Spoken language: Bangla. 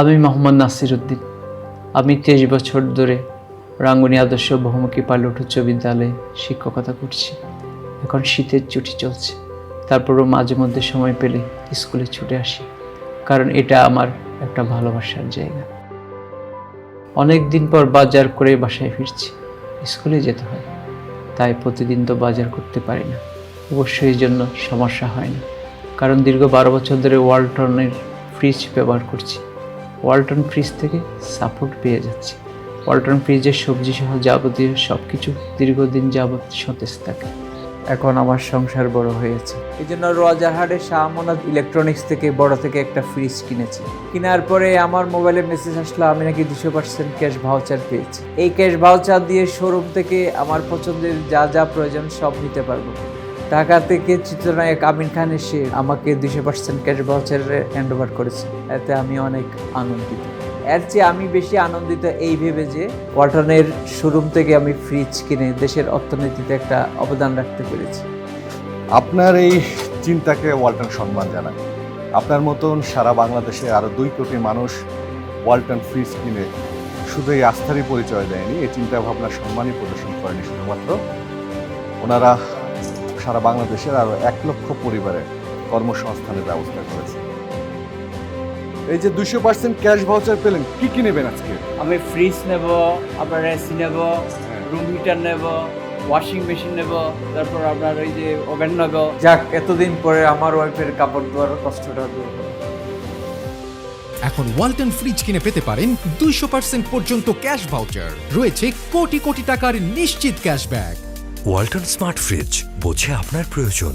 আমি মোহাম্মদ নাসির উদ্দিন। আমি 23 বছর ধরে রাঙ্গুনি আদর্শ বহুমুখী পাইলট উচ্চ বিদ্যালয়ে শিক্ষকতা করছি। এখন শীতের ছুটি চলছে, তারপরও মাঝে মধ্যে সময় পেলে স্কুলে ছুটে আসি, কারণ এটা আমার একটা ভালোবাসার জায়গা। অনেক দিন পর বাজার করে বাসায় ফিরছি। স্কুলে যেতে হয়, তাই প্রতিদিন তো বাজার করতে পারি না। অবশ্যই এই জন্য সমস্যা হয় না, কারণ দীর্ঘ 12 বছর ধরে ওয়ালটনের ফ্রিজ ব্যবহার করছি। ওয়ালটন ফ্রিজ থেকে সাপোর্ট পেয়ে যাচ্ছি। ওয়ালটন ফ্রিজের সবজি সহ যাবতীয় সব কিছু দীর্ঘদিন যাবৎ সতেজ থাকে। এখন আমার সংসার বড় হয়েছে, এই জন্য রোজারহাটের শাহ আমানত ইলেকট্রনিক্স থেকে বড় থেকে একটা ফ্রিজ কিনেছি। কেনার পরে আমার মোবাইলে মেসেজ আসলো আমি নাকি 200% ক্যাশ ভাউচার পেয়েছি। এই ক্যাশ ভাউচার দিয়ে শোরুম থেকে আমার পছন্দের যা যা প্রয়োজন সব নিতে পারবো। ঢাকা থেকে চিত্রনায়ক আমিন খান এসে আমাকে 200% ক্যাশ ভাউচারে হ্যান্ড ওভার করেছে। এতে আমি অনেক আনন্দিত। এর চেয়ে আমি বেশি আনন্দিত এই ভেবে যে ওয়ালটনের শোরুম থেকে আমি ফ্রিজ কিনে দেশের অর্থনীতিতে একটা অবদান রাখতে পেরেছি। আপনার এই চিন্তাকে ওয়ালটন সম্মান জানায়। আপনার মতন সারা বাংলাদেশে আরও 2 কোটি মানুষ ওয়ালটন ফ্রিজ কিনে শুধু এই আস্থারই পরিচয় দেয়নি, এই চিন্তা ভাবনা সম্মানই প্রদর্শন করেনি শুধুমাত্র, ওনারা সারা বাংলাদেশের আরও 1 লক্ষ পরিবারের কর্মসংস্থানের ব্যবস্থা করেছে। এই যে 200% ক্যাশ ভাউচার পেলেন, কি কি নেবেন আজকে? আমি ফ্রিজ নেব, আপনার এসি নেব, রুম হিটার নেব, ওয়াশিং মেশিন নেব, তারপর আপনার ওই যে ওভেন নেব। যাক, এতদিন পরে আমার ওয়াইফের কাপড় ধোয়ার কষ্টটা দূর হলো। এখন ওয়ালটন ফ্রিজ কিনে পেতে পারেন 200% পর্যন্ত ক্যাশ ভাউচার। রয়েছে কোটি কোটি টাকার নিশ্চিত ক্যাশব্যাক। ওয়ালটন স্মার্ট ফ্রিজ, বোঝে আপনার প্রয়োজন।